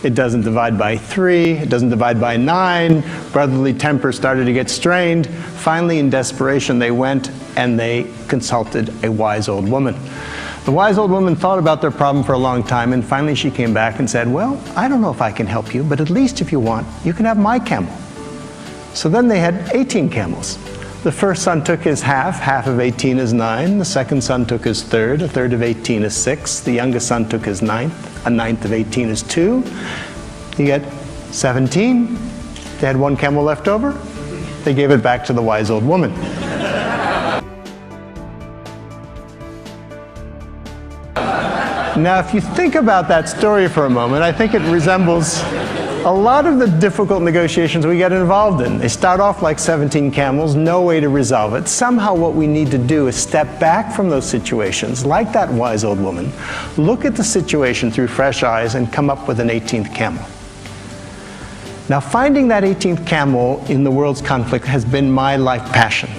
It doesn't divide by 3, it doesn't divide by 9, brotherly temper started to get strained. Finally, in desperation, they went and they consulted a wise old woman. The wise old woman thought about their problem for a long time, and finally she came back and said, well, I don't know if I can help you, but at least if you want, you can have my camel. So then they had 18 camels. The first son took his half of 18 is 9. The second son took his third, a third of 18 is 6. The youngest son took his ninth, a ninth of 18 is 2. You get 17. They had one camel left over. They gave it back to the wise old woman. Now, if you think about that story for a moment, I think it resembles a lot of the difficult negotiations we get involved in. They start off like 17 camels, no way to resolve it. Somehow what we need to do is step back from those situations, like that wise old woman, look at the situation through fresh eyes and come up with an 18th camel. Now, finding that 18th camel in the world's conflict has been my life passion.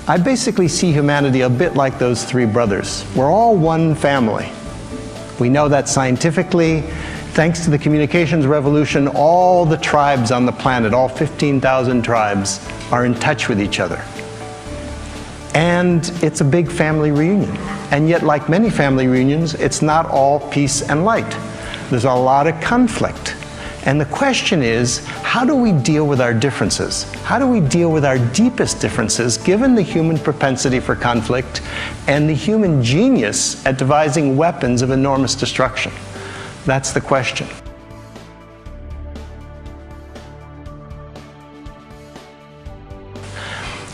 I basically see humanity a bit like those 3 brothers. We're all one family. We know that scientifically. Thanks to the communications revolution, all the tribes on the planet, all 15,000 tribes, are in touch with each other. And it's a big family reunion. And yet, like many family reunions, it's not all peace and light. There's a lot of conflict. And the question is, how do we deal with our differences? How do we deal with our deepest differences, given the human propensity for conflict and the human genius at devising weapons of enormous destruction? That's the question.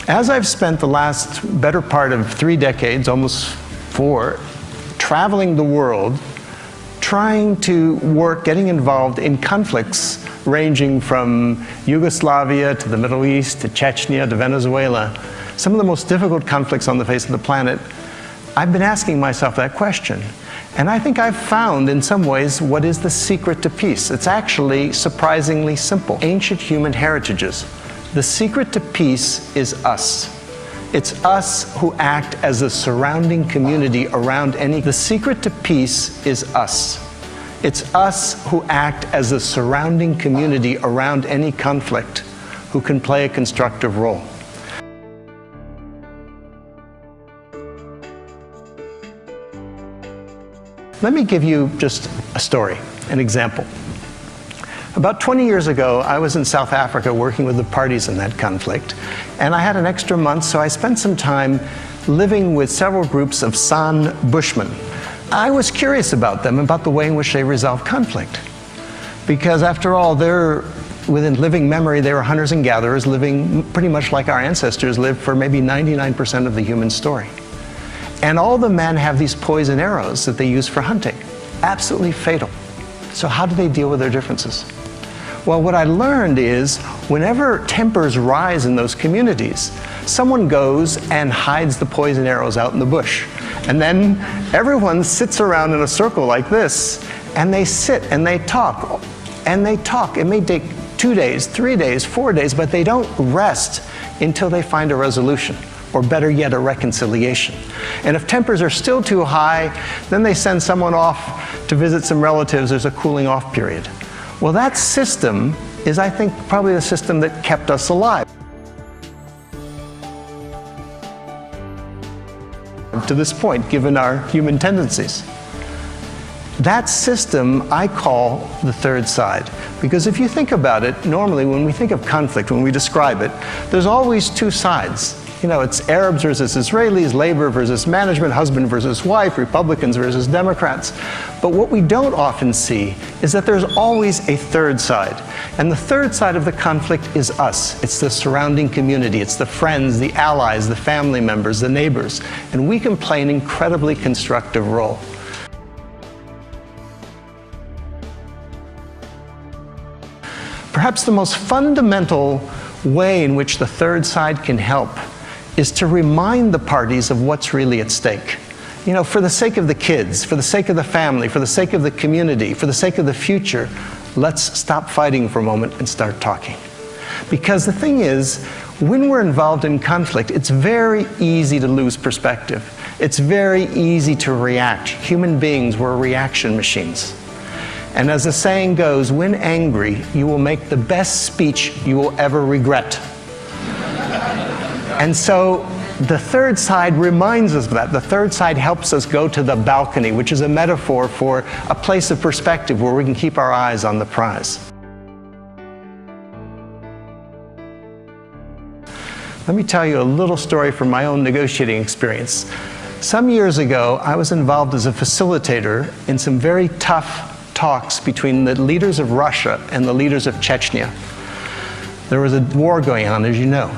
As I've spent the last better part of 3 decades, almost 4, traveling the world, trying to work, getting involved in conflicts ranging from Yugoslavia to the Middle East to Chechnya to Venezuela, some of the most difficult conflicts on the face of the planet, I've been asking myself that question. And I think I've found, in some ways, what is the secret to peace. It's actually surprisingly simple. Ancient human heritages. The secret to peace is us. It's us who act as a surrounding community around any. The secret to peace is us. It's us who act as a surrounding community around any conflict, who can play a constructive role. Let me give you just a story, an example. About 20 years ago, I was in South Africa working with the parties in that conflict, and I had an extra month, so I spent some time living with several groups of San Bushmen. I was curious about them, about the way in which they resolve conflict. Because after all, within living memory, they were hunters and gatherers, living pretty much like our ancestors lived for maybe 99% of the human story. And all the men have these poison arrows that they use for hunting, absolutely fatal. So how do they deal with their differences? Well, what I learned is whenever tempers rise in those communities, someone goes and hides the poison arrows out in the bush. And then everyone sits around in a circle like this, and they sit and they talk. And they talk. It may take 2 days, 3 days, 4 days, but they don't rest until they find a resolution, or better yet, a reconciliation. And if tempers are still too high, then they send someone off to visit some relatives. There's a cooling off period. Well, that system is, I think, probably the system that kept us alive to this point, given our human tendencies. That system I call the third side. Because if you think about it, normally when we think of conflict, when we describe it, there's always 2 sides. You know, it's Arabs versus Israelis, labor versus management, husband versus wife, Republicans versus Democrats. But what we don't often see is that there's always a third side. And the third side of the conflict is us. It's the surrounding community. It's the friends, the allies, the family members, the neighbors. And we can play an incredibly constructive role. Perhaps the most fundamental way in which the third side can help is to remind the parties of what's really at stake. You know, for the sake of the kids, for the sake of the family, for the sake of the community, for the sake of the future, let's stop fighting for a moment and start talking. Because the thing is, When we're involved in conflict, it's very easy to lose perspective. It's very easy to react. Human beings, we're reaction machines. And as the saying goes, when angry, you will make the best speech you will ever regret. And so the third side reminds us of that. The third side helps us go to the balcony, which is a metaphor for a place of perspective where we can keep our eyes on the prize. Let me tell you a little story from my own negotiating experience. Some years ago, I was involved as a facilitator in some very tough talks between the leaders of Russia and the leaders of Chechnya. There was a war going on, as you know.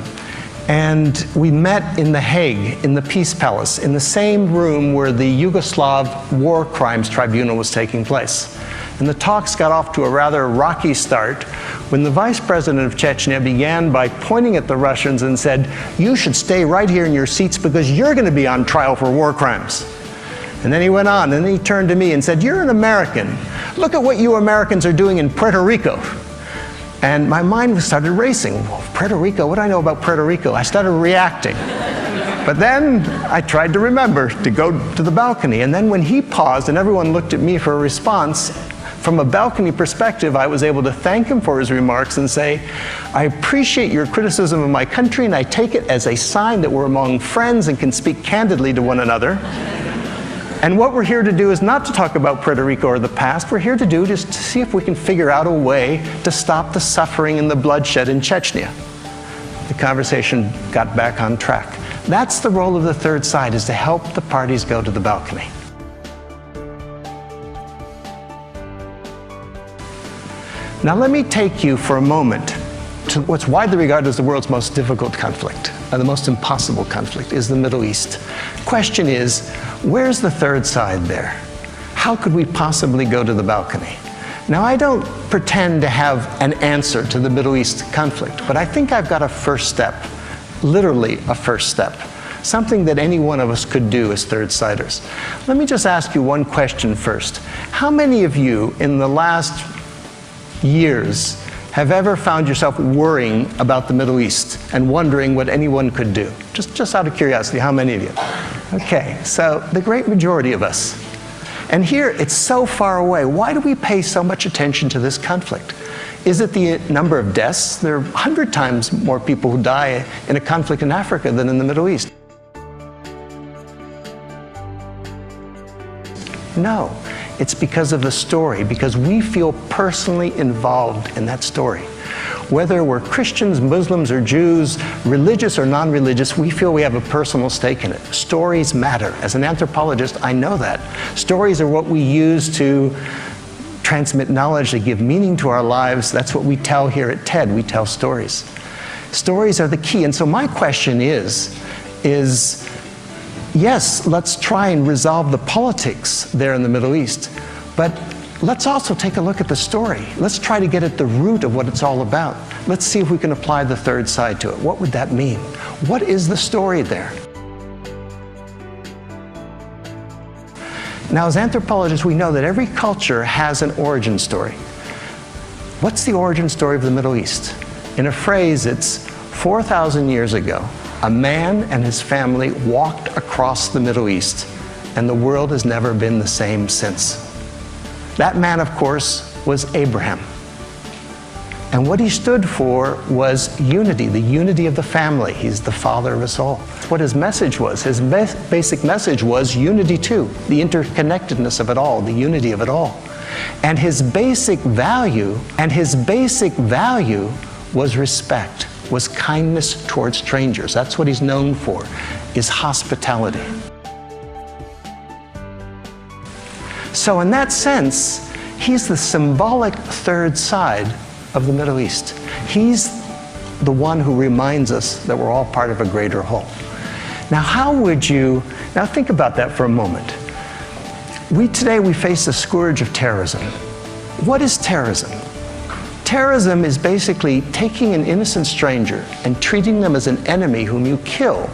And we met in The Hague, in the Peace Palace, in the same room where the Yugoslav War Crimes Tribunal was taking place. And the talks got off to a rather rocky start when the vice president of Chechnya began by pointing at the Russians and said, "You should stay right here in your seats because you're going to be on trial for war crimes." And then he went on, and then he turned to me and said, "You're an American. Look at what you Americans are doing in Puerto Rico." And my mind started racing. Puerto Rico, what do I know about Puerto Rico? I started reacting. But then I tried to remember to go to the balcony. And then when he paused and everyone looked at me for a response, from a balcony perspective, I was able to thank him for his remarks and say, "I appreciate your criticism of my country, and I take it as a sign that we're among friends and can speak candidly to one another. And what we're here to do is not to talk about Puerto Rico or the past. We're here to do just to see if we can figure out a way to stop the suffering and the bloodshed in Chechnya." The conversation got back on track. That's the role of the third side, is to help the parties go to the balcony. Now let me take you for a moment to what's widely regarded as the world's most difficult conflict, the most impossible conflict, is the Middle East. Question is, where's the third side there? How could we possibly go to the balcony? Now, I don't pretend to have an answer to the Middle East conflict, but I think I've got a first step, literally a first step, something that any one of us could do as third-siders. Let me just ask you one question first. How many of you in the last years have ever found yourself worrying about the Middle East and wondering what anyone could do? Just out of curiosity, how many of you? Okay, so the great majority of us. And here, it's so far away. Why do we pay so much attention to this conflict? Is it the number of deaths? There are 100 times more people who die in a conflict in Africa than in the Middle East. No, it's because of the story, because we feel personally involved in that story. Whether we're Christians, Muslims, or Jews, religious or non-religious, we feel we have a personal stake in it. Stories matter. As an anthropologist, I know that. Stories are what we use to transmit knowledge, to give meaning to our lives. That's what we tell here at TED. We tell stories. Stories are the key. And so my question is yes, let's try and resolve the politics there in the Middle East, but let's also take a look at the story. Let's try to get at the root of what it's all about. Let's see if we can apply the third side to it. What would that mean? What is the story there? Now, as anthropologists, we know that every culture has an origin story. What's the origin story of the Middle East? In a phrase, it's 4,000 years ago, a man and his family walked across the Middle East, and the world has never been the same since. That man, of course, was Abraham. And what he stood for was unity, the unity of the family. He's the father of us all. What his message was, his basic message was unity too, the interconnectedness of it all, the unity of it all. And his basic value, was respect, was kindness towards strangers. That's what he's known for, is hospitality. So in that sense, he's the symbolic third side of the Middle East. He's the one who reminds us that we're all part of a greater whole. Now, now think about that for a moment. Today we face the scourge of terrorism. What is terrorism? Terrorism is basically taking an innocent stranger and treating them as an enemy whom you kill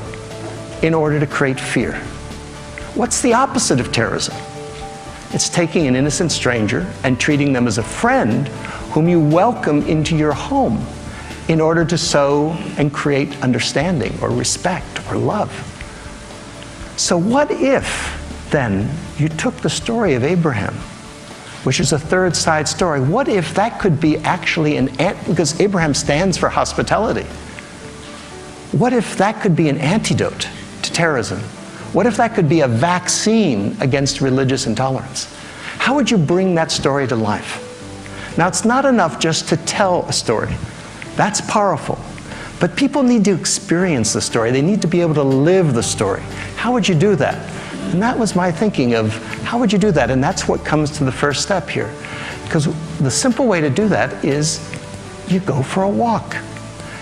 in order to create fear. What's the opposite of terrorism? It's taking an innocent stranger and treating them as a friend whom you welcome into your home in order to sow and create understanding or respect or love. So what if, then, you took the story of Abraham, which is a third side story, what if that could be actually because Abraham stands for hospitality. What if that could be an antidote to terrorism? What if that could be a vaccine against religious intolerance? How would you bring that story to life? Now, it's not enough just to tell a story. That's powerful. But people need to experience the story. They need to be able to live the story. How would you do that? And that was my thinking of how would you do that? And that's what comes to the first step here. Because the simple way to do that is you go for a walk.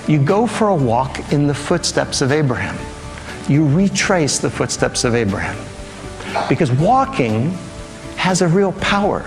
You go for a walk in the footsteps of Abraham. You retrace the footsteps of Abraham. Because walking has a real power.